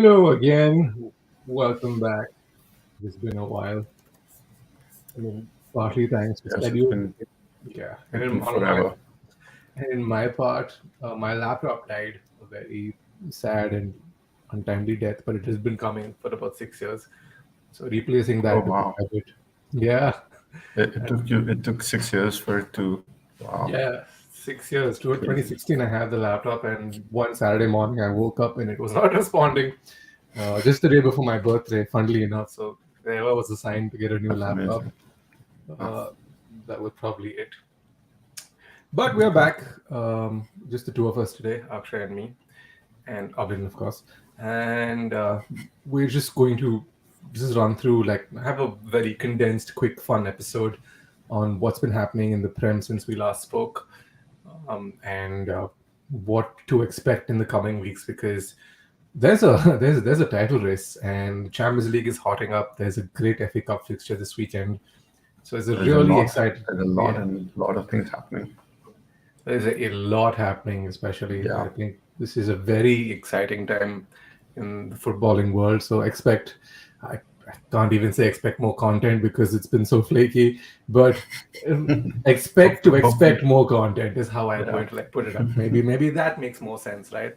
Hello again. Welcome back. It's been a while. I mean, partly thanks to Yes, it's schedule. been Yeah, and it's been forever. in my part, my laptop died. A very sad and untimely death, but it has been coming for about 6 years. So replacing Oh that took wow! a bit. Yeah, and It took 6 years for it to. Wow, yeah, 6 years. To crazy. 2016, I had the laptop, and one Saturday morning, I woke up and it was not responding. Just the day before my birthday, funnily enough. So there was a sign to get a new That's laptop. amazing. Ah, Uh, that was probably it. But we are okay. back. Just the two of us today, Akshay and me, and Abhin, of course. And we're just going to just run through, like, have a very condensed, quick, fun episode on what's been happening in the Prem since we last spoke, and what to expect in the coming weeks. Because there's a there's a title race, and the Champions League is hotting up. There's a great FA Cup fixture this weekend, so it's a There's a really lot. exciting. There's a lot Yeah, and lot of things happening. there's a lot happening, especially. Yeah, I think this is a very exciting time in the footballing world. So I can't even say expect more content because it's been so flaky, but expect to expect hopefully. more content is how I'm Yeah, going to like put it up. Maybe that makes more sense, right?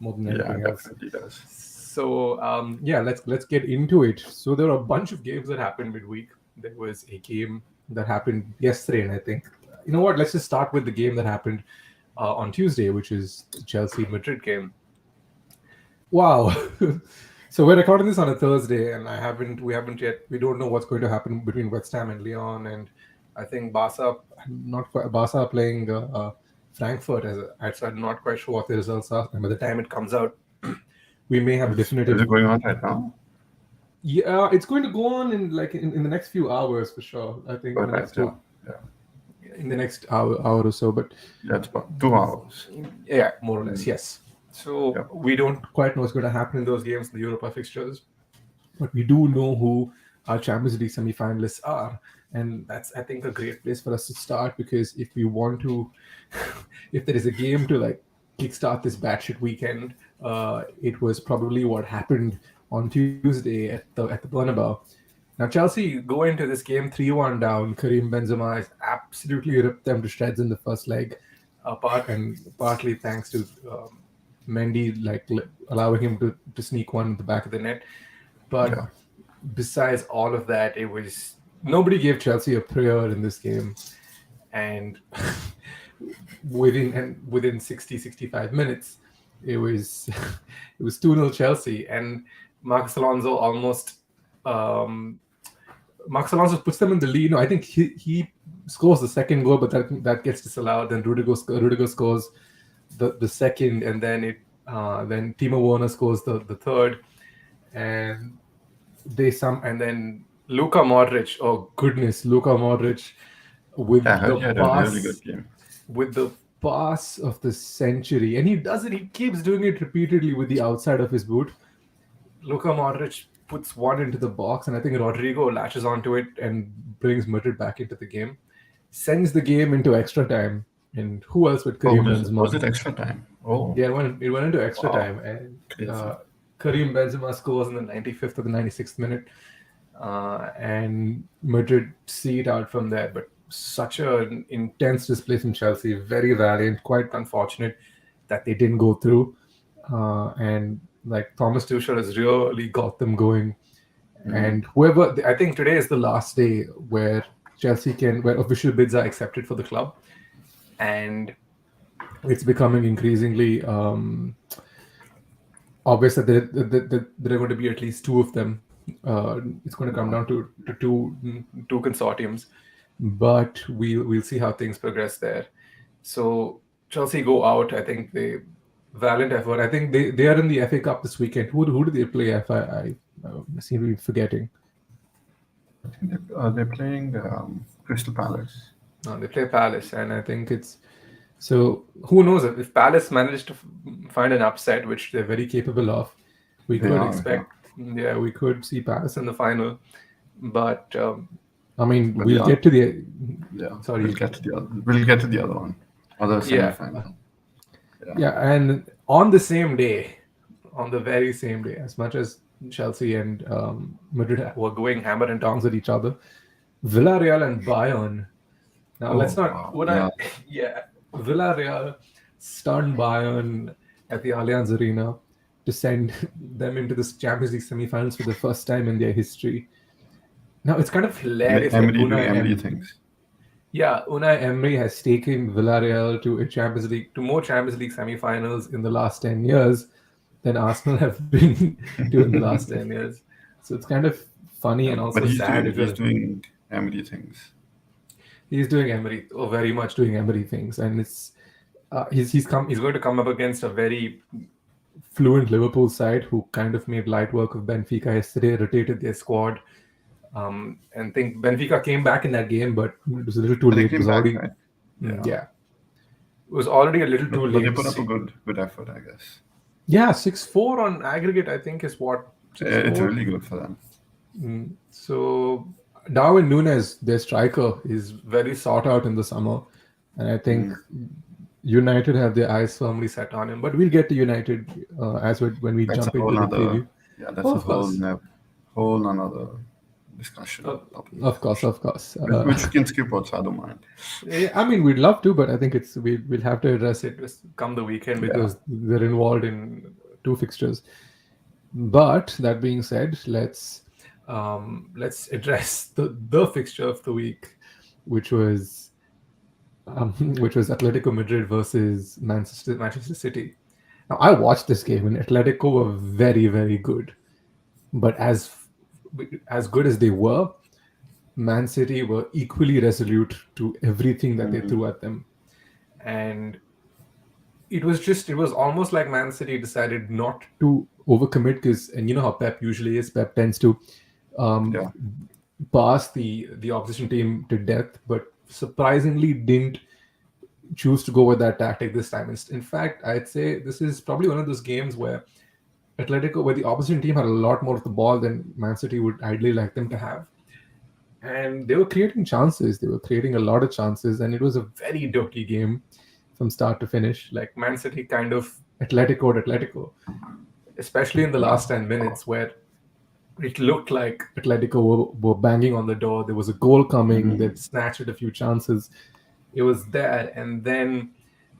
More than yeah, anything else. definitely does. So yeah, let's get into it. So there are a bunch of games that happened midweek. There was a game that happened yesterday, and I think you know what? Let's just start with the game that happened on Tuesday, which is the Chelsea Madrid game. Wow. So we're recording this on a Thursday, and we haven't yet, we don't know what's going to happen between West Ham and Lyon, and I think Barca, not quite, Barca are playing Frankfurt so I'm not quite sure what the results are, and by the time it comes out, we may have Is definitive. it going on right now? Yeah, it's going to go on in in the next few hours for sure. I think Oh, right. Yeah, yeah, in the next hour or so, but yeah. It's about 2 hours. yeah, more or less, Mm, yes. So yeah. we don't quite know what's going to happen in those games, the Europa fixtures, but we do know who our Champions League semi-finalists are, and that's, I think, a great place for us to start, because if we want to, if there is a game to like kickstart this batshit weekend, it was probably what happened on Tuesday at the Bernabeu. Now Chelsea go into this game 3-1 down. Karim Benzema has absolutely ripped them to shreds in the first leg, partly thanks to Mendy allowing him to sneak one in the back of the net. But Yeah. besides all of that, it was nobody gave Chelsea a prayer in this game, and within 60-65 minutes, it was it was 2-0 Chelsea, and Marcus Alonso almost um, Marcus Alonso puts them in the lead. No, I think he scores the second goal, but that gets disallowed. Then Rudiger scores the second, and then Timo Werner scores the third, and and then Luka Modric. Oh goodness, Luka Modric Yeah, I with heard the you had a really good pass game. with the pass of the century, and he does it. He keeps doing it repeatedly with the outside of his boot. Luka Modric puts one into the box, and I think Rodrigo latches onto it and brings Madrid back into the game. Sends the game into extra time, and who else but Oh, Karim was Benzema? it extra time? Oh, Yeah, it went into extra wow, time, and crazy. uh, Karim Benzema scores in the 95th or the 96th minute, and Madrid see it out from there. But such an intense display from Chelsea, very valiant, quite unfortunate that they didn't go through. And like Thomas Tuchel has really got them going. Mm. And I think today is the last day where where official bids are accepted for the club, and it's becoming increasingly obvious that there are going to be at least two of them. It's going to come Wow. down to two consortiums, but we'll see how things progress there. So Chelsea go out. I think they valiant effort. I think they are in the FA Cup this weekend. Who do they play? I seem to be forgetting. I think they're playing Crystal Palace. They play Palace, and I think it's so. Who knows if Palace managed to find an upset, which they're very capable of, we They could are, yeah. expect. Yeah, we could see Palace in the final, but I mean, But we'll get to the. yeah, Sorry. we'll get to the other one, other Yeah, semi-final. Yeah. yeah, and on the same day, on the very same day. As much as Chelsea and Madrid were going hammer and tongs at each other, Villarreal and Bayern. Now let's Oh not. wow, When I yeah. yeah, Villarreal stunned Bayern at the Allianz Arena to send them into the Champions League semi-finals for the first time in their history. Now it's kind of hilarious. Like Emery doing Emery things. Unai Emery has taken Villarreal to a Champions League, to more Champions League semi-finals in the last 10 years than Arsenal have been to in the last 10 years. So it's kind of funny Yeah, and but also sad. If he's you're doing Emery things. He's doing Emery, or very much doing Emery things, and he's going to come up against a very fluent Liverpool side who kind of made light work of Benfica yesterday, rotated their squad. And think Benfica came back in that game, but it was a little too But they late. It came was back, already, right? Yeah. yeah, it was already a little too But they late. put up a good effort, I guess. Yeah, 6-4 on aggregate, I think is what, six It's four. really good for them. So Darwin Nunes, their striker, is very sought out in the summer, and I think United have their eyes firmly set on him. But we'll get to United when we That's a jump whole into the nother. preview. Yeah, that's Oh, a of course, whole another discussion of, topic of of course, discussion. of course. Which you can skip also, I don't mind. Yeah, I mean, we'd love to, but I think we'll have to address it come the weekend Yeah. because they're involved in two fixtures. But that being said, let's address the fixture of the week, which was which was Atletico Madrid versus Manchester City. Now I watched this game and Atletico were very very good, but as good as they were, Man City were equally resolute to everything that they threw at them, and it was almost like Man City decided not to overcommit because, and you know how Pep usually is. Pep tends to um, Yeah. pass the opposition team to death, but surprisingly didn't choose to go with that tactic this time. In fact, I'd say this is probably one of those games where where the opposition team had a lot more of the ball than Man City would ideally like them to have. And they were creating chances. They were creating a lot of chances, and it was a very dirty game from start to finish. Like Man City kind of Atletico, especially in the Yeah. last 10 minutes where it looked like Atletico were banging on the door. There was a goal coming. They'd snatched at a few chances. It was there, and then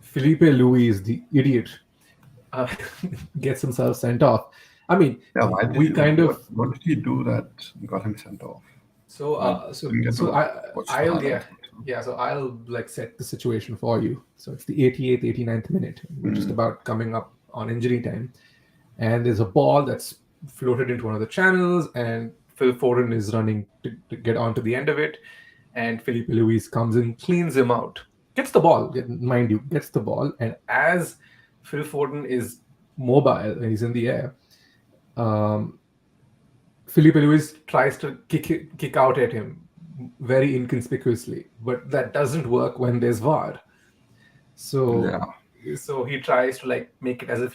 Felipe Luis, the idiot, uh, gets himself sent off. I mean, Yeah. Why did we kind of what did he do that got him sent off? so I so didn't get so to I watch the I'll highlights. so I'll like set the situation for you. So it's the 88th, 89th minute. We're just about coming up on injury time, and there's a ball that's floated into one of the channels, and Phil Foden is running to get onto the end of it, and Felipe Luis comes in, cleans him out, gets the ball, mind you, gets the ball, and as Phil Foden is mobile and he's in the air, um, Felipe Luis tries to kick out at him very inconspicuously, but that doesn't work when there's VAR. So Yeah. so he tries to like make it as if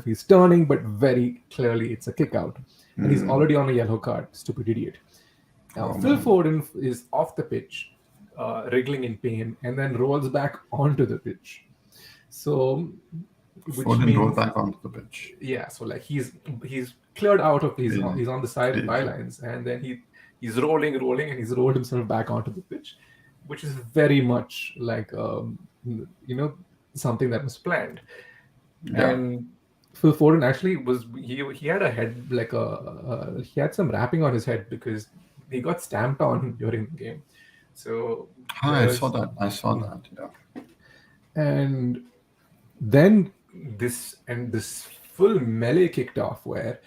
he's turning, but very clearly it's a kick out, and he's already on a yellow card. Stupid idiot. Now Oh Phil man. Foden is off the pitch, wriggling in pain, and then rolls back onto the pitch. So, which Foden rolled means back onto the pitch. yeah, so like he's cleared out of Yeah. he's on the side bylines, and then he's rolling, and he's rolled himself back onto the pitch, which is very much like you know something that was planned. Yeah. And Phil Foden actually he had a head like he had some wrapping on his head because he got stamped on during the game. So I there saw was that. I saw that. Yeah. and then this full melee kicked off where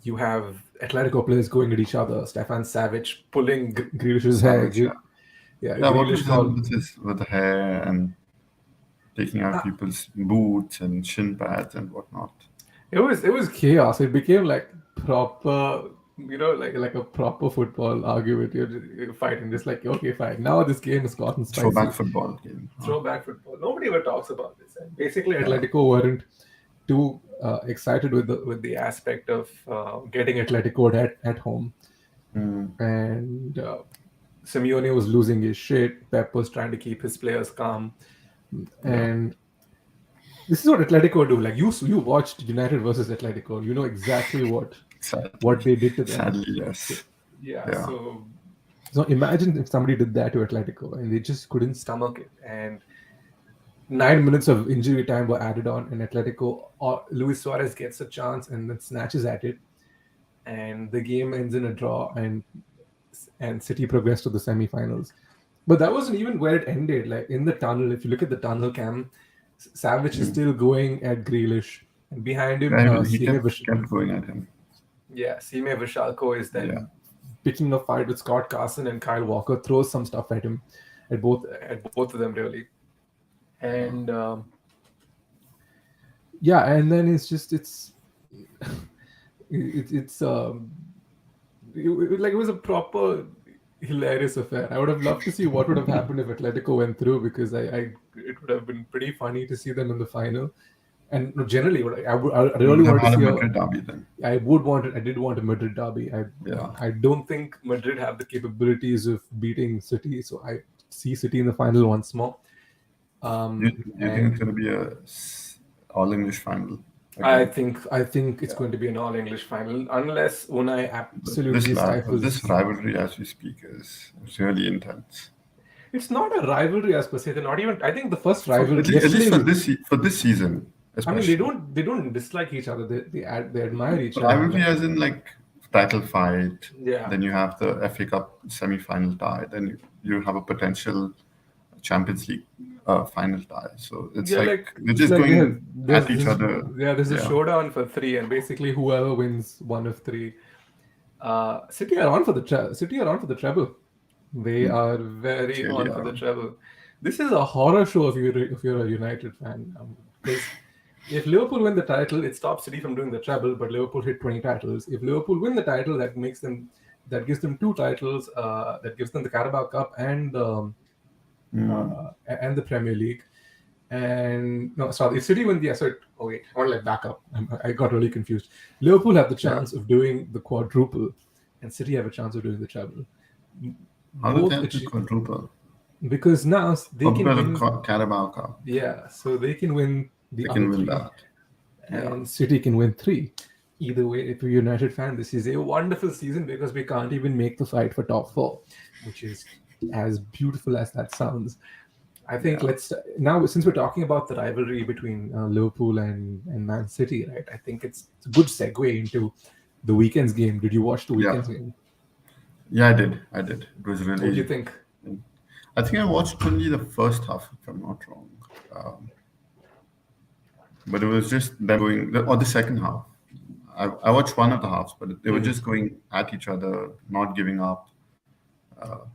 you have Atletico players going at each other. Stefan Savic pulling Grealish's hair. Savage. Yeah. Yeah, Yeah. What was Grealish is happening all. with with the hair and taking out people's boots and shin pads and whatnot? It was chaos. It became like proper, like a proper football argument. You're fighting, just like okay, fine. Now this game has gotten Throwback spicy. football game. Huh? Throwback football. Nobody ever talks about this. And basically, Yeah. Atletico weren't too excited with the aspect of getting Atletico at home, and Simeone was losing his shit. Pep was trying to keep his players calm, Yeah. and This is what Atletico do. Like you watched United versus Atletico. You know exactly what Sadly, they did to them. sadly, So yes. yeah, Yeah. so imagine if somebody did that to Atletico and they just couldn't stomach it. And 9 minutes of injury time were added on, and Atletico or Luis Suarez gets a chance and then snatches at it, and the game ends in a draw, and City progressed to the semi-finals. But that wasn't even where it ended. Like in the tunnel, if you look at the tunnel cam, Savage is Mm. still going at Grealish, and behind him, Yeah, he kept going at him. Sime Vishalko is Yeah. then picking a fight with Scott Carson, and Kyle Walker throws some stuff at him, at both of them really, and yeah, and then it's like it was a proper hilarious affair. I would have loved to see what would have happened if Atletico went through, because I it would have been pretty funny to see them in the final. And no, generally, I We really would have wanted to had a see Madrid derby then. I did want a Madrid derby. Yeah. I don't think Madrid have the capabilities of beating City, so I see City in the final once more. You think it's And going to be all English final I again? think I think it's Yeah. going to be an all English final unless Unai absolutely This stifles. rivalry as we speak is really intense. It's not a rivalry as per se. They're not even. I think the first rival At least yesterday. for this season, I mean, they especially. don't dislike each other. They admire each other. Rivalry as in like title fight. Yeah, Then you have the FA Cup semi-final tie. Then you have a potential Champions League final tie. So it's yeah. like Like they're it's just like going there's at each this other. there's a Yeah. showdown for three, and basically whoever wins one of three. City are on for the City are on for the treble. They are very Clearly, on for the treble. This is a horror show if you're a United fan, because if Liverpool win the title, it stops City from doing the treble. But Liverpool hit 20 titles. If Liverpool win the title, that gives them two titles. That gives them the Carabao Cup and the Premier League. And no, sorry, if City win the oh wait, I want to back up. I got really confused. Liverpool have the yeah. chance of doing the quadruple, and City have a chance of doing the treble. How did Both that be quadruple? because now they can Because win. of Carabao Cup, Yeah, so they can win the they other can win three, that. Yeah. and City can win three. Either way, if you're a United fan, this is a wonderful season because we can't even make the fight for top four, which is as beautiful as that sounds. I think Yeah. let's now, since we're talking about the rivalry between Liverpool and Man City, right? I think it's a good segue into the weekend's game. Did you watch the Yeah. weekend's game? Yeah, I did. It was What do you really. think? I think I watched only the first half, if I'm not wrong. But it was just them going, or the second half. I watched one of the halves, but they were just going at each other, not giving up. But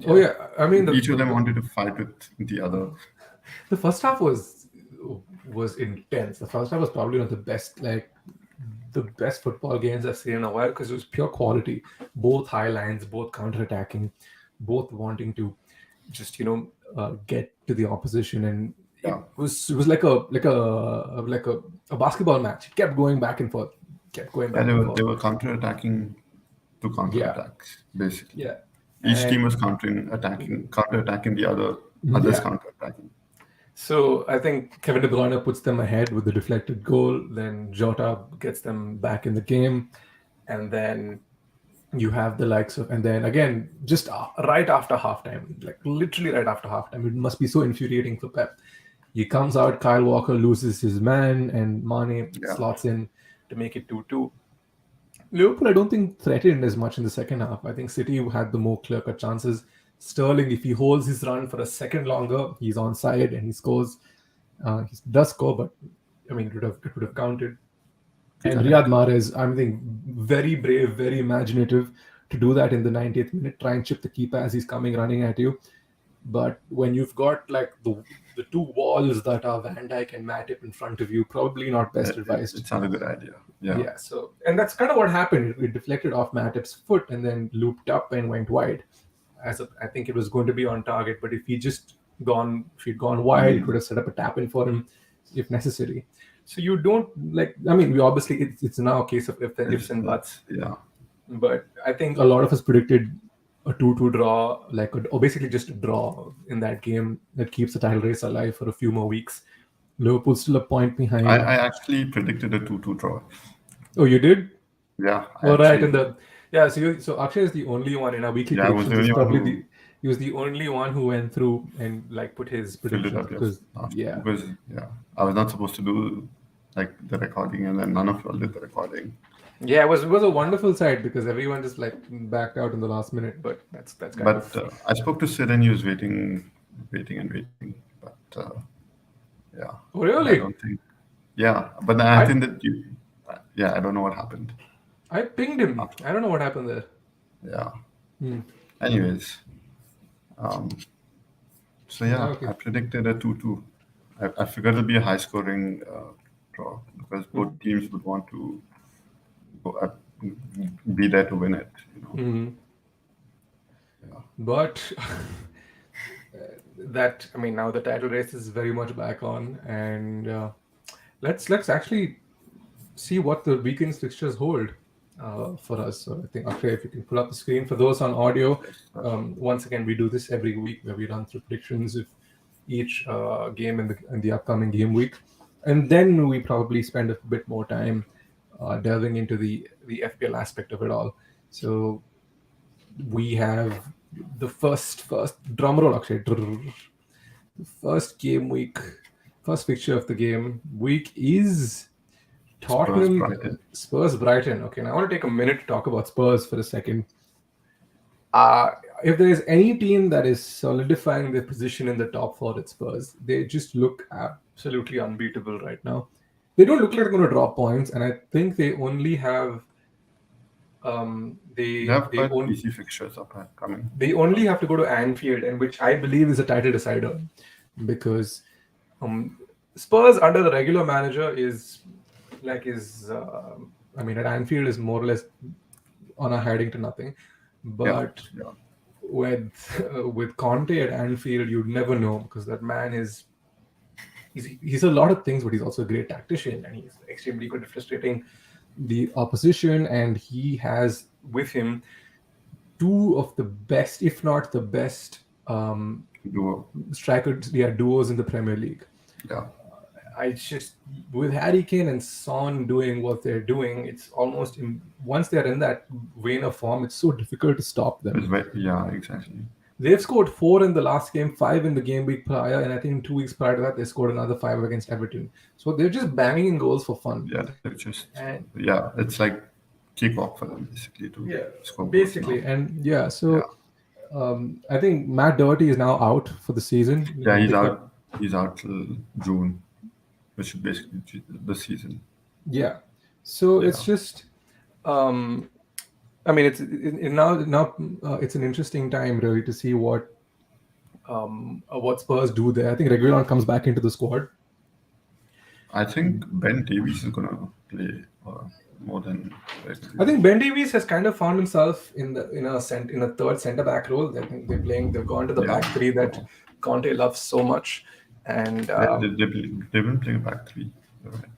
Oh yeah, yeah, I mean each of them wanted to fight with the other. the first half was intense. The first half was probably one of the best football games I've seen in a while because it was pure quality. Both high lines, both counter-attacking, both wanting to just get to the opposition, and Yeah. it was like a basketball match. It kept going back and forth, kept going Yeah, back and forth. they were counter-attacking to Yeah, counter-attacks, basically. yeah, Each team and was counter-attacking the others yeah. counter-attacking. So I think Kevin De Bruyne puts them ahead with the deflected goal. Then Jota gets them back in the game, and then you have the likes of, and then again, just right after halftime, like literally right after halftime, it must be so infuriating for Pep. He comes out, Kyle Walker loses his man, and Mane Yeah. slots in to make it 2-2. Liverpool, I don't think threatened as much in the second half. I think City had the more clear-cut chances. Sterling, if he holds his run for a second longer, he's onside and he scores. He does score, but I mean, it would have counted. And Riyad Mahrez, I think, very brave, very imaginative to do that in the 90th minute. Try and chip the keeper as he's coming running at you. But when you've got like the two walls that are Van Dijk and Matip in front of you, probably not best advised. It's not a good idea. Yeah. Yeah. So, and that's kind of what happened. It deflected off Matip's foot and then looped up and went wide. I think it was going to be on target, but if he'd gone wide, it would have set up a tap in for him if necessary. So you don't I mean, we obviously it's now a case of ifs and buts. Yeah. But I think a lot of us predicted a 2-2 draw, or basically just a draw in that game that keeps the title race alive for a few more weeks. Liverpool still a point I, behind. I actually predicted a 2-2 draw. Oh, you did? Yeah, I All right, actually and did. the yeah. So Akshay is the only one in our weekly Yeah, I was the predictions. Is only one probably who the He was the only one who went through and like put his filled it predictions up yes because after yeah, because yeah, I was not supposed to do like the recording, and then none of y'all did the recording. yeah. It was a wonderful side because everyone just like backed out in the last minute. But that's kind But of I spoke to Sid, and he was waiting and waiting. But yeah, oh and I really. don't think yeah. But I I think that yeah, I don't know what happened I pinged him. after. I don't know what happened there. Yeah. Hmm. Anyways, um, so Yeah, yeah, okay. I predicted a 2-2. I figured it'll be a high scoring draw because Hmm. both teams would want to go, be there to win it. You know. Hmm. Yeah. But that I mean now the title race is very much back on, and let's actually see what the weekend's fixtures hold for us. So I think, Akshay, if you can pull up the screen for those on audio, Yes. once again, we do this every week where we run through predictions of each game in the upcoming game week. And then we probably spend a bit more time delving into the FPL aspect of it all. So we have the first drum roll, Akshay. First game week, first fixture of the game week is Spurs Tottenham, Brighton. Spurs, Brighton. Okay, now I want to take a minute to talk about Spurs for a second. Uh, if there is any team that is solidifying their position in the top four, it's Spurs. They just look absolutely unbeatable right now. They don't look like they're going to drop points, and I think they only have They have quite easy fixtures up coming. they only have to go to Anfield, and which I believe is a title decider, because um, Spurs under the regular manager is like is I mean at Anfield is more or less on a heading to nothing, Yeah, but yeah. with with Conte at Anfield, you'd never know because that man is he's a lot of things, but he's also a great tactician and he's extremely good at frustrating the opposition. And he has with him two of the best, if not the best, Duo. strikers, yeah, duos in the Premier League. Yeah. I just with Harry Kane and Son doing what they're doing, it's almost once they're in that vein of form, it's so difficult to stop them. Yeah, exactly. They've scored four in the last game, five in the game week prior, and I think 2 weeks prior to that, they scored another five against Everton. So they're just banging in goals for fun. Yeah, they're just And yeah. It's like kickoff for them basically to yeah, score goals now. basically. And yeah, Yeah. so I think Matt Doherty is now out for the Yeah, season. he's They cut, out. He's out till June, which is basically the season. yeah. So it's Yeah. just, um, I mean, now it's an interesting time really to see what Spurs do there. I think Reguilon comes back into the squad. I think Ben Davies is gonna play more than I regularly. think Ben Davies has kind of found himself in a third centre back role. I think they've gone to the Yeah. back three that So Conte loves so much, and they've been playing back three. You're right.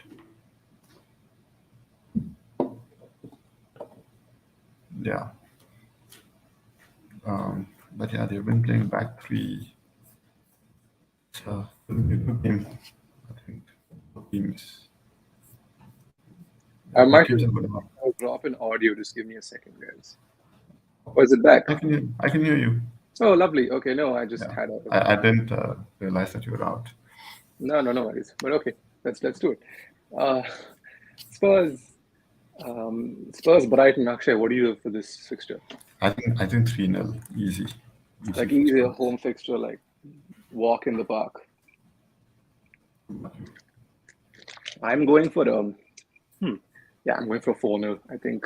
Yeah. But yeah, they've been playing back three. So it'll be a good game. I think both teams. Yeah, I both might teams are good. drop in audio. Just give me a second, guys. Oh, is it back? I can hear you. Oh, lovely. Okay, no, I just Yeah. had a I didn't realize that you were out. no worries. But okay, let's do it. Uh, Spurs, Spurs, Brighton, Akshay. What do you do for this fixture? I think 3-0 easy. Like for easy Spurs. home fixture, like walk in the park. I'm going for yeah, I'm going for 4-0. I think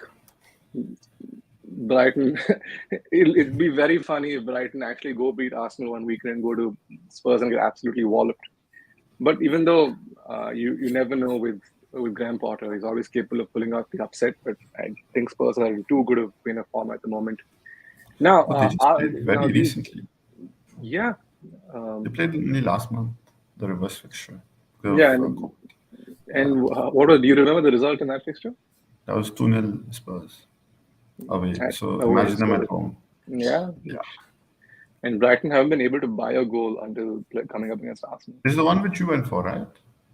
Brighton. It'd be very funny if Brighton actually go beat Arsenal one weekend and go to Spurs and get absolutely walloped. But even though you never know with Graham Potter, he's always capable of pulling out the upset. But I think Spurs are in too good of been a form at the moment. Now, But they just played now very these, recently. yeah, They played only last month, the reverse fixture. yeah, and what do you remember the result in that fixture? That was 2-0 Spurs away. So imagine them at home. Yeah. Yeah. And Brighton haven't been able to buy a goal until coming up against Arsenal. This is the one which you went for, right?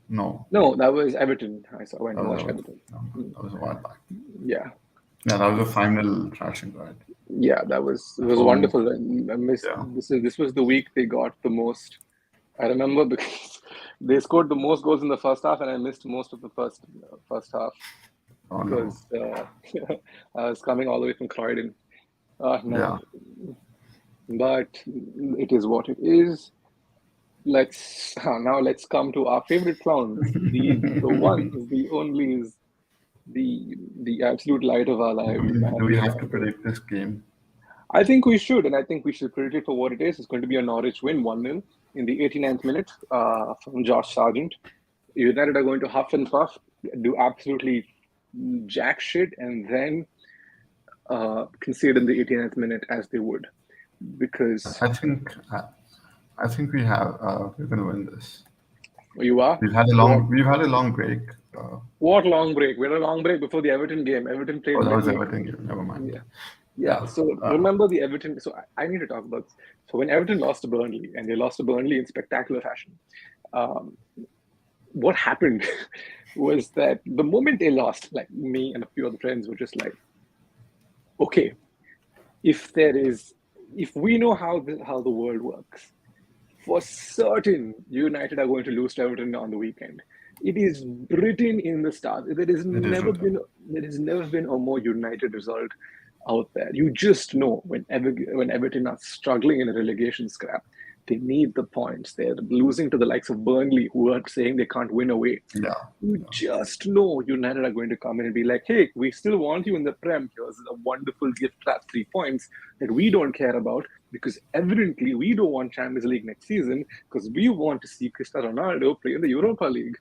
No, No, that was Everton. I went that and was watched Everton. Everton. No, Mm, that was a while back. Yeah, Yeah, that was a final thrashing, right? yeah, that was it was Home. wonderful. And I missed Yeah. this was the week they got the most. I remember because they scored the most goals in the first half, and I missed most of the first half Oh no. because I was coming all the way from Croydon. No, Yeah. but it is what it is. Let's come to our favorite clowns, the ones, the onlys, the absolute light of our lives, Do we Matthew have to Ronaldo. predict this game? I think we should, and I think we should credit it for what it is. It's going to be a Norwich win, 1-0 in the 89th minute from Josh Sargent. United are going to huff and puff, do absolutely jack shit, and then concede in the 89th minute as they would. Because I think I think we're gonna win this. you are what We've had a long break. what long break? We had a long break before the Everton game. Everton played Oh, that was midweek. Everton game. Never mind. Yeah. Yeah, Yeah. so remember the Everton. So I need to talk about this. So when Everton lost to Burnley, and they lost to Burnley in spectacular fashion, um, what happened was that the moment they lost, like me and a few other friends were just like, okay, if we know how the world works, for certain United are going to lose to Everton on the weekend. It is written in the stars. It is written. There has never been a more United result out there. You just know when Everton are struggling in a relegation scrap, they need the points. They're losing to the likes of Burnley, who are saying they can't win away. Yeah. You just know United are going to come in and be like, hey, we still want you in the Prem. Here's a wonderful gift wrap 3 points that we don't care about because evidently we don't want Champions League next season because we want to see Cristiano Ronaldo play in the Europa League.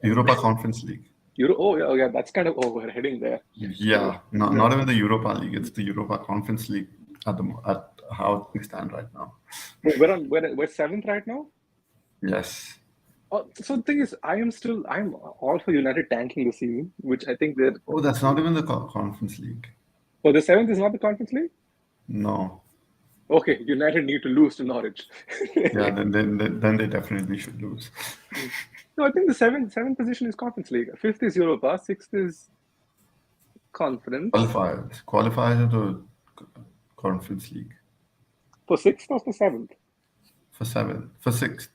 And Europa Conference League. yeah, that's kind of we're heading there. Yeah. Not even the Europa League. It's the Europa Conference League at how things stand right now. We're seventh right now. Yes. So the thing is, I'm all for United tanking the season, which I think they're. Oh, that's not even the Conference League. Oh, the seventh is not the Conference League. No. Okay, United need to lose to Norwich. Yeah. Then they definitely should lose. No, I think the seventh position is Conference League. Fifth is Europa. Sixth is Conference. Qualifiers into Conference League For sixth or for seventh? for sixth.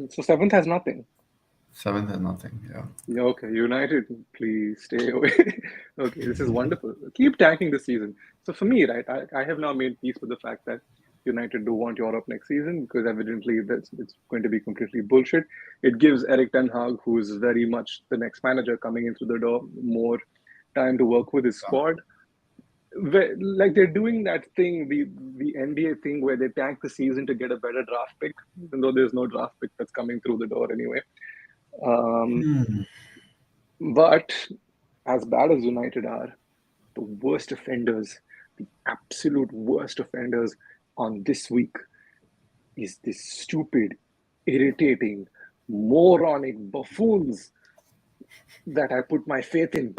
So seventh has nothing. Seventh has nothing. Yeah. Yeah, okay, United, please stay away. Okay, this is wonderful. Keep tanking this season. So for me, right, I have now made peace with the fact that United do want Europe next season because evidently it's going to be completely bullshit. It gives Eric Ten Hag, who is very much the next manager coming in through the door, more time to work with his squad. Like they're doing that thing, the NBA thing where they tank the season to get a better draft pick, even though there's no draft pick that's coming through the door anyway. But as bad as United are, the worst offenders, the absolute worst offenders on this week is this stupid, irritating, moronic buffoons that I put my faith in.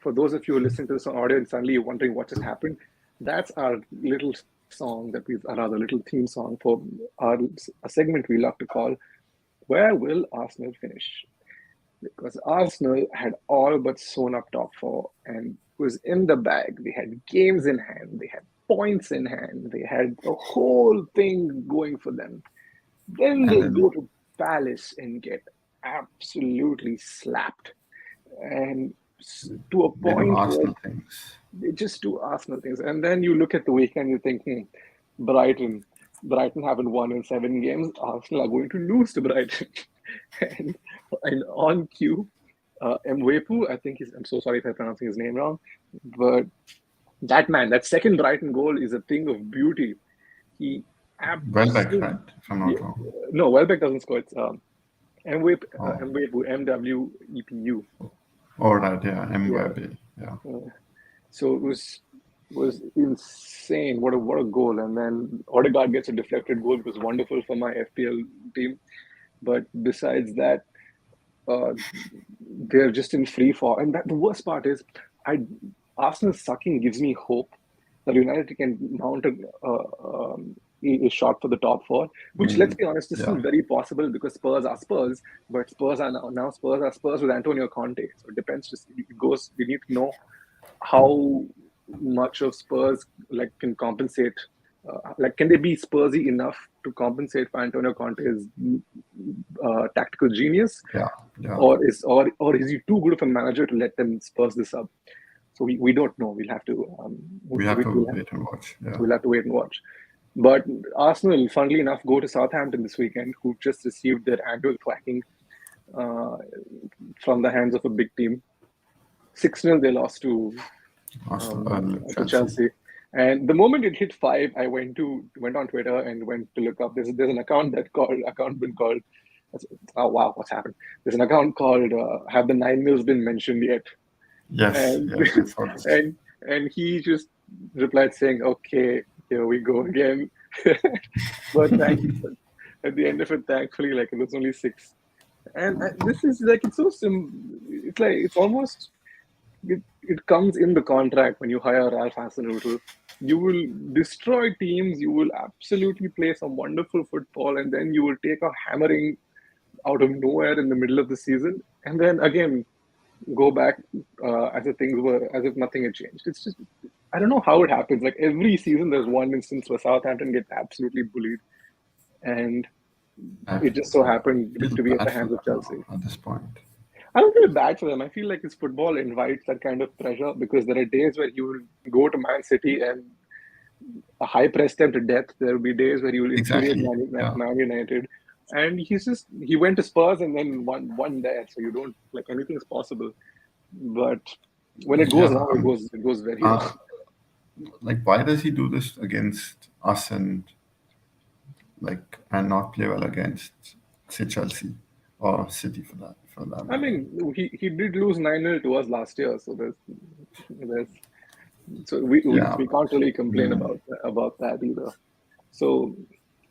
For those of you who listen to this on audio and suddenly you're wondering what just happened, that's our little song another little theme song for a segment we love to call Where Will Arsenal Finish? Because Arsenal had all but sewn up top four and was in the bag. They had games in hand, they had points in hand, they had the whole thing going for them. Then And they then go to Palace and get absolutely slapped. And to a they do point where Arsenal things. they just do Arsenal things. And then you look at the weekend, you think, Brighton. Brighton haven't won in 7 games. Arsenal are going to lose to Brighton. and on cue, Mwepu, I think I'm so sorry if I'm pronouncing his name wrong, but that second Brighton goal is a thing of beauty. He Welbeck, absolutely, right? If I'm not wrong. no, Welbeck doesn't score. It's Mwepu, Oh. Mwepu, MWEPU. All right. Yeah. Mbappe. Yeah. So it was insane. What a goal! And then Odegaard gets a deflected goal. It was wonderful for my FPL team. But besides that, they're just in free fall. And the worst part is, Arsenal sucking gives me hope that United can mount a shot for the top four. Which, let's be honest, is still very possible because Spurs are Spurs, but Spurs are now Spurs are Spurs with Antonio Conte. So it depends. It goes. We need to know how much of Spurs can compensate. Can they be Spursy enough to compensate for Antonio Conte's tactical genius? Yeah. Or is he too good of a manager to let them Spurs this up? So we don't know. We'll have to wait and watch. Yeah. We'll have to wait and watch. But Arsenal, funnily enough, go to Southampton this weekend, who just received their annual thwacking from the hands of a big team. 6-0 they lost to Chelsea. And the moment it hit 5, I went on Twitter and went to look up. There's an account been called. Oh wow, what's happened? There's an account called "Have the 9-0s been mentioned yet?" Yes. And he just replied saying, "Okay, here we go again." But at the end of it, thankfully, it was only 6. And this is it's so it's almost. It comes in the contract when you hire Ralph Hasenhüttl. You will destroy teams. You will absolutely play some wonderful football, and then you will take a hammering out of nowhere in the middle of the season, and then again go back as if nothing had changed. It's just, I don't know how it happens. Every season, there's one instance where Southampton gets absolutely bullied, and it just so happened to be at the hands of Chelsea at this point. I don't feel bad for them. I feel like his football invites that kind of pressure because there are days where you will go to Man City and high press them to death. There will be days where you will infuriate Man United. And he went to Spurs and then won there. So you don't, anything's possible. But when it goes wrong, it goes very wrong. Why does he do this against us and not play well against, say, Chelsea or City for that? I mean, he did lose 9-0 to us last year, so we can't really complain about that either. So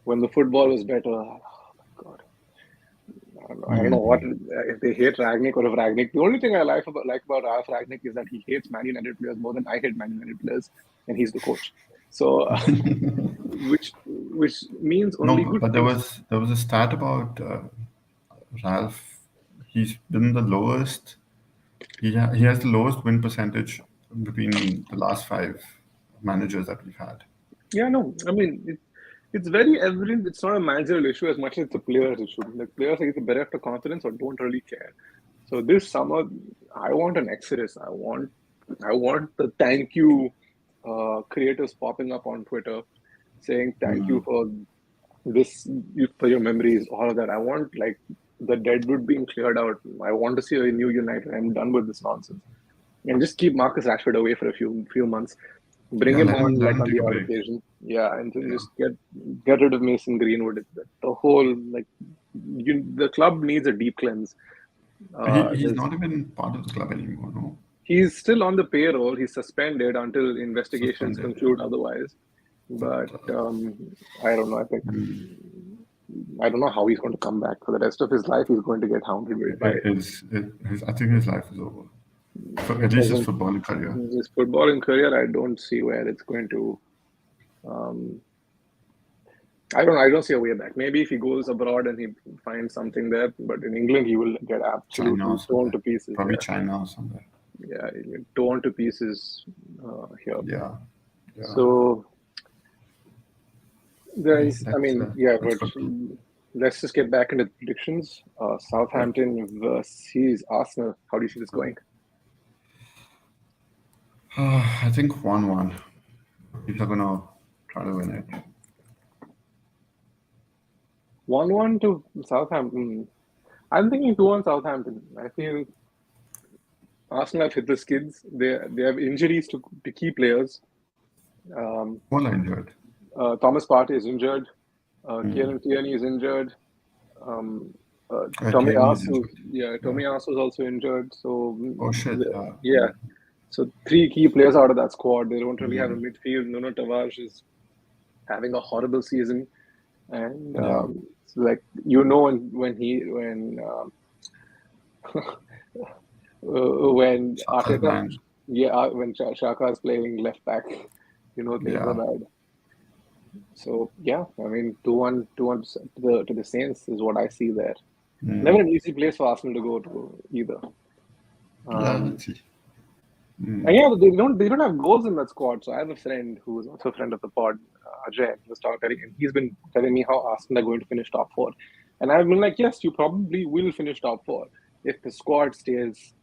when the football was better, oh my God, I don't know what if they hate Ragnick or if Ragnick. The only thing I like about Ralph Ragnick is that he hates Man United players more than I hate Man United players, and he's the coach. So, which means only good. But there was a stat about Ralph. He's been the lowest. He has the lowest win percentage between the last 5 managers that we've had. Yeah, no, I mean it's very evident. It's not a managerial issue as much as it's a players issue. Players either bereft of confidence or don't really care. So this summer, I want an exodus. I want the thank you creators popping up on Twitter saying thank you for this, for your memories, all of that. I want the deadwood being cleared out. I want to see a new United. I'm done with this nonsense. And just keep Marcus Rashford away for a few months. Bring him on on the odd occasion. Yeah, and just get rid of Mason Greenwood. The whole the club needs a deep cleanse. He's not even part of the club anymore, no? He's still on the payroll. He's suspended until investigations conclude otherwise. But I don't know. I don't know how he's going to come back. For the rest of his life, he's going to get hounded by I think his life is over. At least his footballing career. His footballing career, I don't see where it's going to. I don't see a way back. Maybe if he goes abroad and he finds something there, but in England he will get absolutely torn to pieces. Probably China or somewhere. Yeah, he'll get torn to pieces here. Yeah. So guys, but let's just get back into the predictions. Southampton versus Arsenal. How do you see this going? I think 1-1. People are gonna try to win it. 1-1 to Southampton. I'm thinking 2-1 Southampton. I feel Arsenal have hit the skids. They have injuries to key players. All are injured. Thomas Partey is injured. Kieran Tierney is injured. Tomiyasu is also injured. So shit. Yeah. So 3 key players out of that squad. They don't really have a midfield. Nuno Tavares is having a horrible season, and when Arteta, when Xhaka is playing left back, you know things are Yeah. bad. So yeah, I mean 2-1 to the Saints is what I see there. Never an easy place for Arsenal to go to either. Yeah, Um, let's see. and yeah, they don't have goals in that squad. So I have a friend who is also a friend of the pod, Ajay. He was telling, and he's been telling me how Arsenal are going to finish top four, and I've been like, yes, you probably will finish top four if the squad stays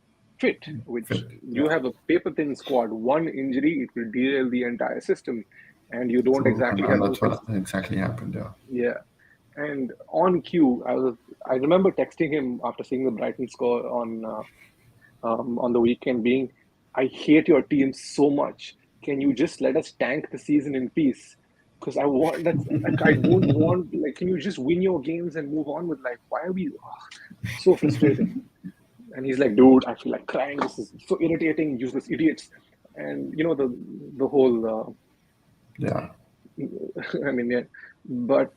fit. Which Fit. you Yeah. have a paper thin squad. One injury, it will derail the entire system, and you don't True. exactly And have that's those. what exactly happened. Yeah. Yeah. And on cue, I remember texting him after seeing the Brighton score on the weekend, being, I hate your team so much. Can you just let us tank the season in peace? Because I want that's like I don't want like can you just win your games and move on with life? Why are we so frustrating? And he's like, dude, I feel like crying. This is so irritating, useless idiots. And you know the whole Yeah. I mean yeah, but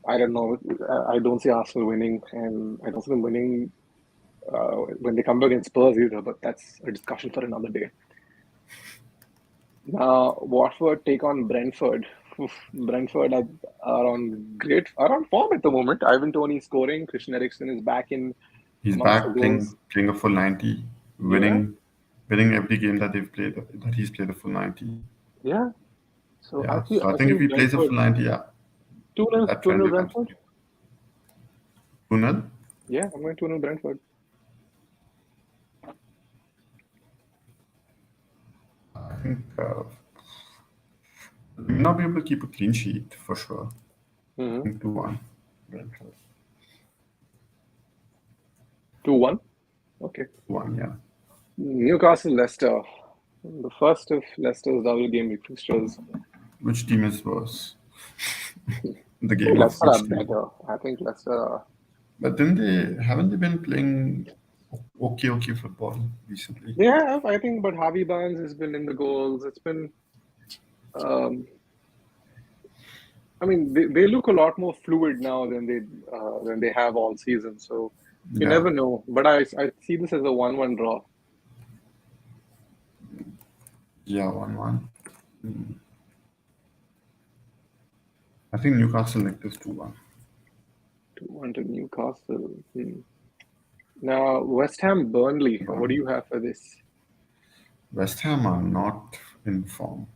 I don't know. I don't see Arsenal winning, and I don't see them winning when they come back against Spurs either. But that's a discussion for another day. Now, Watford take on Brentford. Oof, Brentford are on form at the moment. Ivan Toney scoring. Christian Eriksen is back in He's amongst the back goals. playing a full 90, Yeah, winning every game that they've played, that he's played a full 90. yeah. So Yeah. So I I think if think he plays a Brentford full 90, yeah, 2-0 that trend 2-0 will Brentford. continue. 2-0? Yeah, I'm going 2-0 Brentford. I think they may not be able to keep a clean sheet for sure. I Mm-hmm. think 2-1. Brentford. 2-1. Okay. 2-1, yeah. Newcastle Leicester. The first of Leicester's double game week fixtures. Which team is worse? The I think game of Leicester are which team? better. I think Leicester are. But haven't they been playing okay football recently? Yeah, I think, but Harvey Barnes has been in the goals. It's been, um, I mean, they look a lot more fluid now than they have all season. So you Yeah. never know. But I see this as a 1-1 draw. Yeah, 1-1. I think Newcastle like this 2-1. 2-1 to Newcastle. Now West Ham Burnley. What do you Burnley. have for this? West Ham are not in form.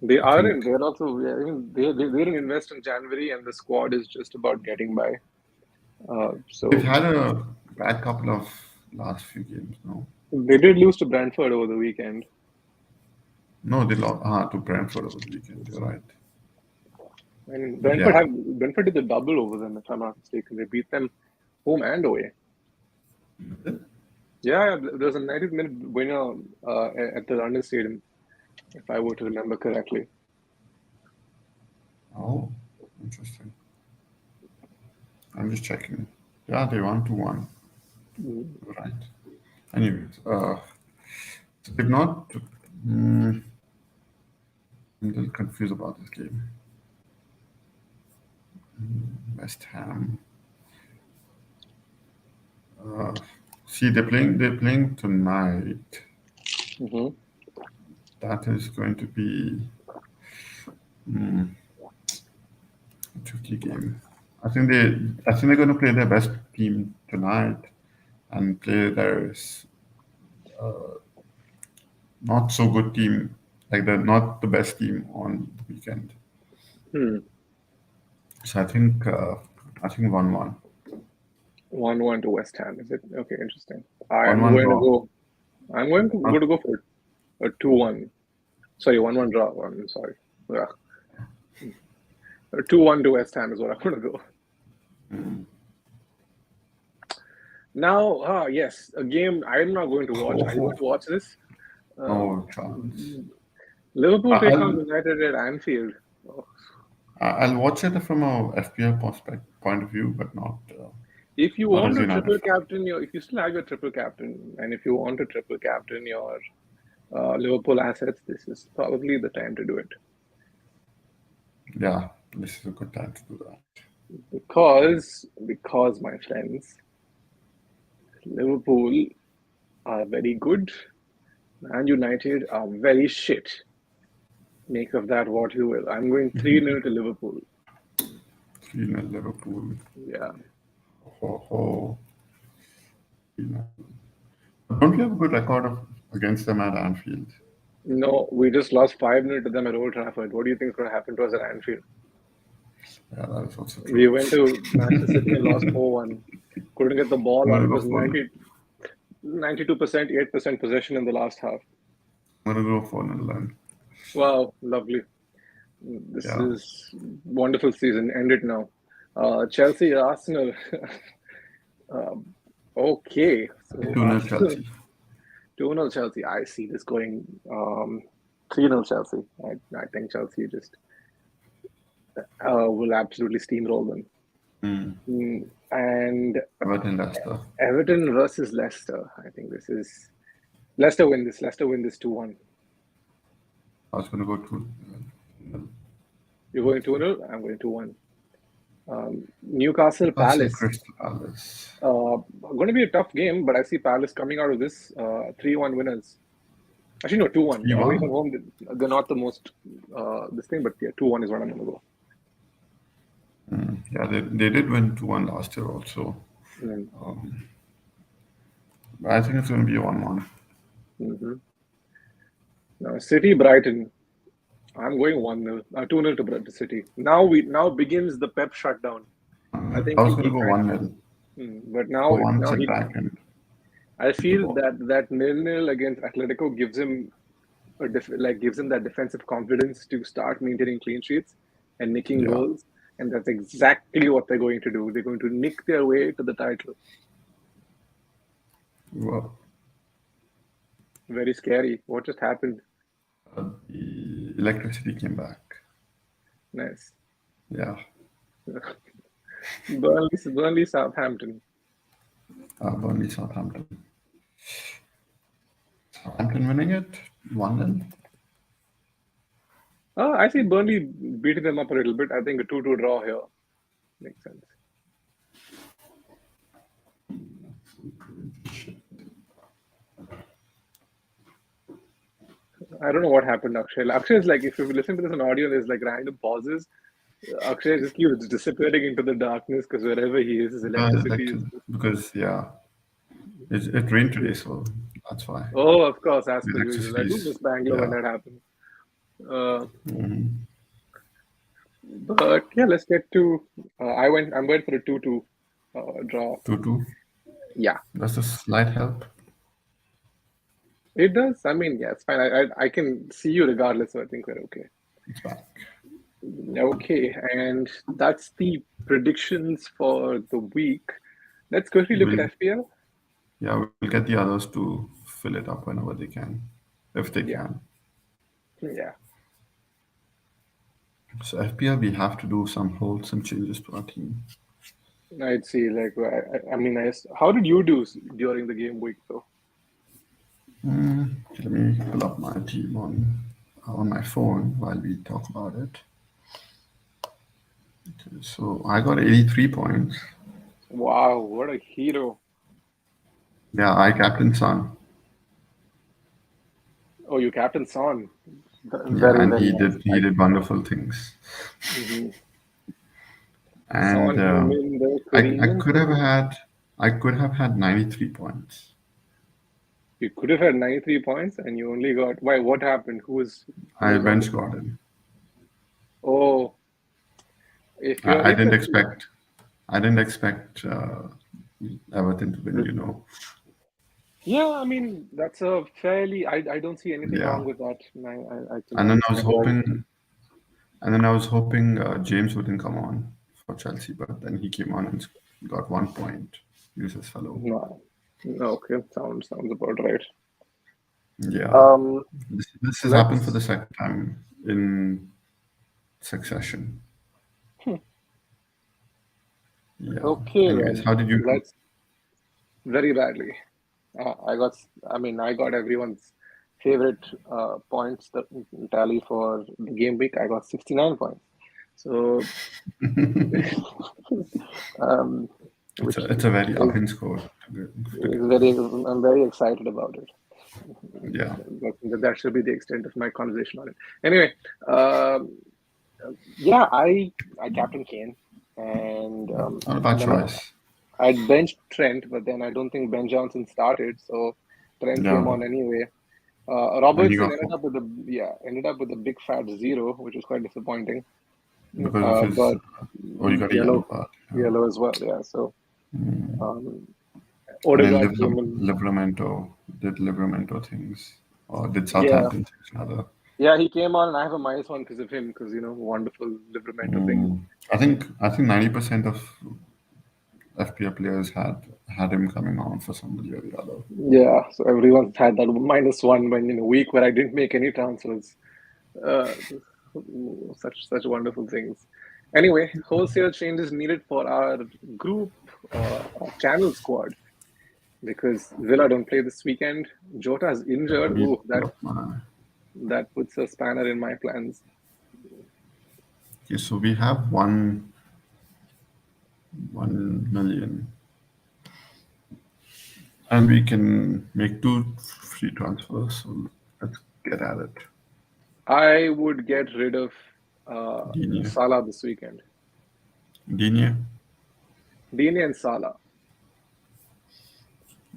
They I are in. think They're also. Yeah, I mean, they didn't invest in January, and the squad is just about getting by. they've So had a bad couple of last few games, no? they did lose to Brentford over the weekend. No, they lost to Brentford over the weekend. You're right. And But yeah, Brentford did the double over them, if I'm not mistaken. They beat them home and away. Yeah, there was a 90th-minute winner at the London Stadium, if I were to remember correctly. oh, interesting. I'm just checking. Yeah, they won 2-1. Mm. Right. Anyways, so they've not. Mm, I'm a little confused about this game. West Ham. Uh, see, they're playing tonight. Mm-hmm. That is going to be a tricky game. I think they're going to play their best team tonight and play their not so good team, like the not the best team on the weekend. Hmm. So I think 1-1. 1-1 to West Ham. Is it? Okay, interesting. I am 1-1 going to draw. go. I'm going to go for a 2-1. Sorry, 1-1 draw. I'm sorry. Yeah. A 2-1 to West Ham is what I'm going to go. Now, yes, a game I'm not going to watch. Are you going to watch this? No chance. Liverpool take on I'll United at Anfield. Oh. I'll watch it from a FPL point of view, but not If you not want as a to United triple fan. captain if you still have your triple captain, and if you want to triple captain your Liverpool assets, this is probably the time to do it. Yeah, this is a good time to do that. Because my friends, Liverpool are very good, and United are very shit. Make of that what you will. I'm going 3-0 to Liverpool. 3-0 Liverpool. Yeah. Oh. Don't we have a good record against them at Anfield? No, we just lost 5-0 to them at Old Trafford. What do you think is going to happen to us at Anfield? Yeah, that is also We true. went to Manchester City and lost 4-1. Couldn't get the ball I'm out. It gonna was go for 92%, 8% possession in the last half. I'm gonna go for Netherlands. Wow, lovely. This Yeah. is wonderful season. End it now. Chelsea, Arsenal. Okay, so 2-0 Arsenal, Chelsea. 2-0 Chelsea. I see this going 3-0 Chelsea. I think Chelsea just will absolutely steamroll them. And Everton Leicester. Everton versus Leicester. I think this is Leicester win this. Leicester win this 2-1. I was gonna go 2. You're going 2-0. I'm going 2-1. Newcastle I'll say Palace. Crystal Palace. Going to be a tough game, but I see Palace coming out of this 3-1 winners. Actually, no, 2-1. 3-1? Away from home, they're not the most this thing, but yeah, 2-1 is what I'm going to go. Yeah, they did win 2-1 last year also. But I think it's going to be a 1-1. Now, City Brighton. I'm going 1-0, 2-0 to City. Now begins the Pep shutdown. I think I was going to go 1-0. But now Sit back and I feel that 0-0 against Atletico gives him gives him that defensive confidence to start maintaining clean sheets and nicking goals, and that's exactly what they're going to do. They're going to nick their way to the title. Well, very scary. What just happened? The electricity came back. Nice. Yeah. Burnley, Southampton. Burnley, Southampton. Southampton winning it 1-0. I see Burnley beating them up a little bit. I think a 2-2 draw here makes sense. I don't know what happened, Akshay. Akshay is like, if you listen to this on audio, there's like random pauses. Akshay just keeps disappearing into the darkness because wherever he is, his electricity is. Because, it rained today, so that's why. Oh, of course, as per usual. I do miss Bangalore when that happens. But yeah, let's get to. I'm going for a 2-2 draw. 2-2. Yeah. Does the slide help? It does. I mean, yeah, it's fine. I can see you regardless, so I think we're okay. It's back. Okay, and that's the predictions for the week. Let's quickly look at FPL. Yeah, we'll get the others to fill it up whenever they can, if they can. Yeah. So FPL, we have to do some changes to our team. I'd see. How did you do during the game week, though? Let me pull up my team on my phone while we talk about it. Okay, so I got 83 points. Wow, what a hero! Yeah, I captain Son. Oh, you captain Son. And he did wonderful things. And I could have had 93 points. You could have had 93 points, and you only got. Why? What happened? I bench Gordon. Oh, I didn't expect Everton to win. Yeah, I mean that's a fairly. I don't see anything wrong with that. And then I was hoping James wouldn't come on for Chelsea, but then he came on and got 1 point. Useless fellow. No. Okay, sounds about right. Yeah. This has happened for the second time in succession. Yeah. Okay. Anyways, how did you do? Very badly. I got everyone's favorite points tally for the game week. I got 69 points. So it's a very up in score. I'm very excited about it. Yeah. That should be the extent of my conversation on it. Anyway, yeah, I captain Kane, and Not a bad then choice. I benched Trent, but then I don't think Ben Johnson started, so Trent came Yeah. on anyway. And he Robertson got ended up with a big fat zero, which was quite disappointing. because of his. But You got a yellow card. Yeah. yellow as well, yeah. So And then Odegaard came in. Livramento did Livramento things, or did Yeah, Southampton things rather. yeah, he came on, and I have a -1 because of him, because wonderful Livramento thing. I think 90% of FPL players had him coming on for somebody or the other. Yeah, so everyone's had that -1 when in a week where I didn't make any transfers. Uh, such wonderful things. Anyway, wholesale changes needed for our group, our channel squad, because Villa don't play this weekend. Jota is injured. Ooh, that puts a spanner in my plans. Okay, so we have 1 million, and we can make 2 free transfers. So let's get at it. I would get rid of Digne. Salah this weekend. Digne. And Salah.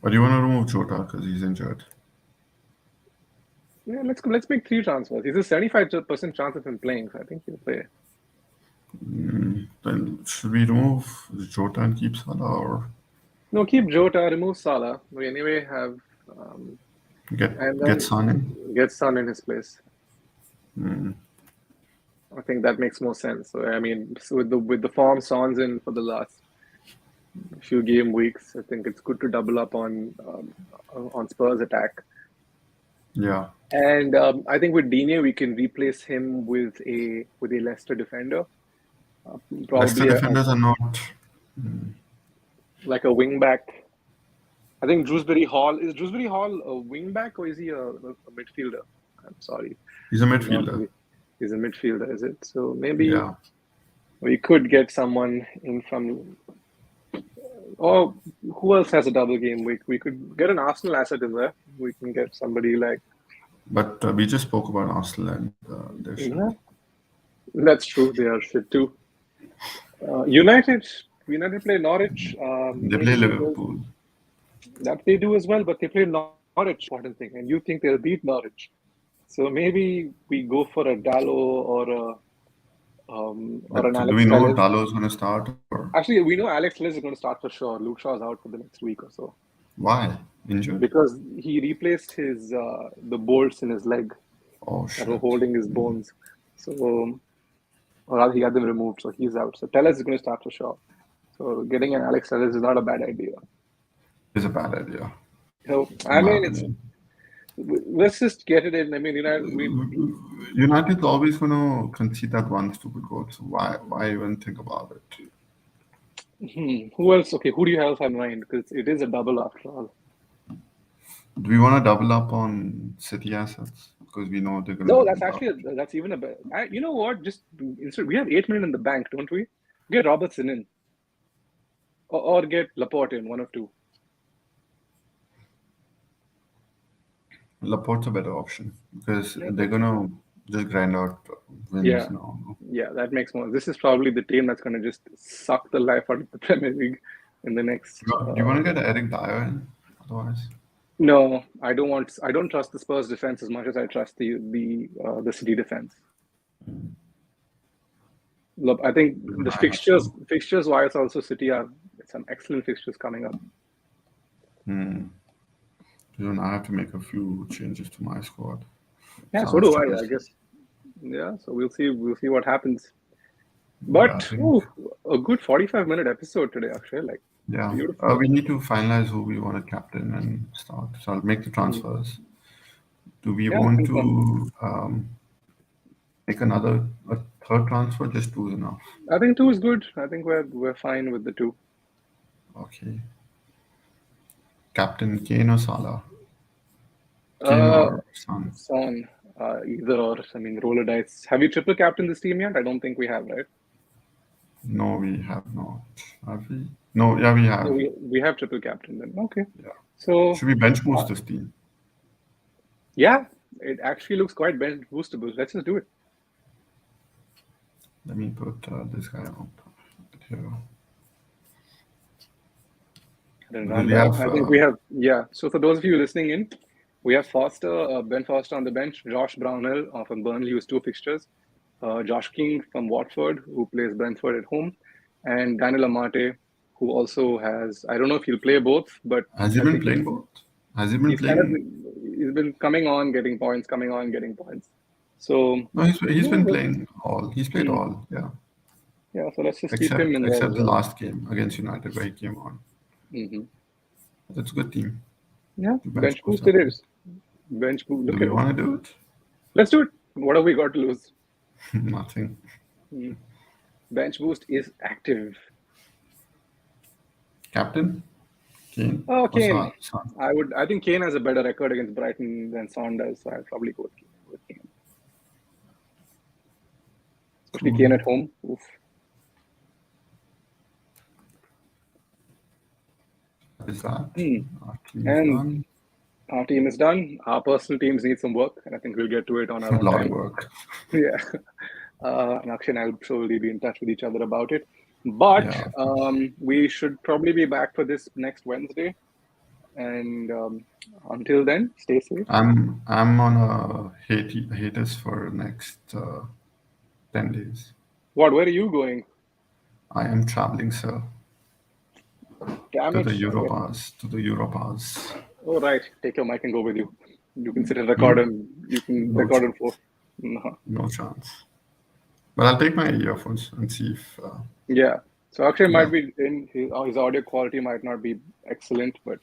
But you want to remove Jota because he's injured. Yeah, let's make 3 transfers. He's a 75% chance of him playing, so I think he'll play. Then should we remove Jota and keep Salah, or No, keep Jota, remove Salah. We anyway have get Son in? Get Son in his place. I think that makes more sense. So I mean, with the form Son's in for the last few game weeks, I think it's good to double up on Spurs attack. Yeah. And I think with Digne, we can replace him with a Leicester defender. Leicester defenders are not like a wing back. I think Dewsbury Hall is a wing back, or is he a midfielder? I'm sorry. He's a midfielder. He's a midfielder, is it? So maybe we could get someone in from. Or who else has a double game week? We could get an Arsenal asset in there. We can get somebody like. But we just spoke about Arsenal and their shit. Yeah, that's true. They are shit too. United play Norwich. They play Liverpool. That they do as well, but they play Norwich. Important thing, and you think they'll beat Norwich? So maybe we go for a Dallo or an Alex. Do we know Dallo's going to start? Or? Actually, we know Alex Telles is going to start for sure. Luke Shaw's out for the next week or so. Why? Injured? Because he replaced his the bolts in his leg that were holding his bones. So, or rather, he had them removed, so he's out. So Telles is going to start for sure. So getting an Alex Telles is not a bad idea. It's a bad idea. So I mean, let's just get it in. I mean, United's always going to concede that one stupid goal. So why even think about it? Who else? Okay, who do you have in mind? Because it is a double after all. Do we want to double up on City assets? Because we know they're going to. No, that's even a better. You know what? Just instead, we have 8 million in the bank, don't we? Get Robertson in, or get Laporte in, one of two. Laporte's a better option because they're gonna just grind out wins now. Yeah, that makes more. This is probably the team that's gonna just suck the life out of the Premier League in the next. Do you want to get Eric Dyer in? Otherwise, no, I don't want. I don't trust the Spurs defense as much as I trust the City defense. Look, I think the fixtures wise also City have some excellent fixtures coming up. I have to make a few changes to my squad. Yeah, so do I guess. Yeah, so we'll see what happens. But a good 45-minute episode today, actually. Like, we need to finalize who we want to captain and start. So I'll make the transfers. Do we want to make a third transfer? Just 2 is enough. I think 2 is good. I think we're fine with the 2. Okay. Captain Kane or Salah? Kane or Son? Son. Either or. I mean, roll a dice. Have you triple captained this team yet? I don't think we have, right? No, we have not. Have we? No, yeah, we have. So we have triple captain then. Okay. Yeah. So should we bench boost this team? Yeah, it actually looks quite bench boostable. Let's just do it. Let me put this guy up here. And Do run we that. have? I think we have, yeah. So for those of you listening in, we have Foster, Ben Foster on the bench, Josh Brownhill from Burnley, who's 2 fixtures, Josh King from Watford, who plays Brentford at home, and Daniel Amate, who also has, I don't know if he'll play both, but Has he I been think playing both? Has he been he's kind of playing? he's been coming on, getting points, coming on, getting points. So No, he's yeah, been playing all. He's played hmm, all. Yeah, yeah. So let's just keep him except in there except as the well. last game against United where he came on. Hmm. That's a good team. Yeah, The bench bench boost boost it that team. is. Bench boost. Do Look we at it. want to do it? Let's do it. What have we got to lose? Nothing. Hmm. Bench boost is active. Captain? Kane? Oh, Or Kane. Son? I think Kane has a better record against Brighton than Son does, so I'll probably go with Kane. Especially Cool. Kane at home. Oof. That is that. Hmm. Our team is And done. our team is done. Our personal teams need some work, and I think we'll get to it on our A own lot of time. work. Yeah. And Akshay and I will surely be in touch with each other about it. But Yeah, of course. we should probably be back for this next Wednesday. And until then, stay safe. I'm on a hiatus for next 10 days. What? Where are you going? I am traveling, sir, Damn to it. the Okay. Europas. To the Europas. Oh, right. Take your mic and go with you. You can sit and record Hmm? and you can No record in chance. 4. No. No chance. But I'll take my earphones and see if. Yeah. So Akshay might Yeah. be in his audio quality might not be excellent, but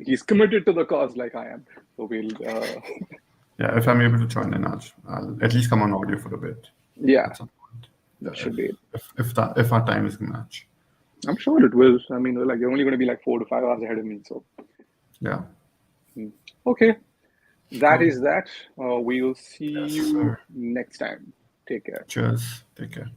he's committed to the cause like I am. So we'll Yeah, if I'm able to join in, I'll at least come on audio for a bit yeah, at some point. that should be it. If our time is a match. I'm sure it will. I mean, like you're only going to be like 4 to 5 hours ahead of me. So Yeah. okay, that Cool. is that. We'll see Yes, you sir. next time. Take care. Cheers. Take care.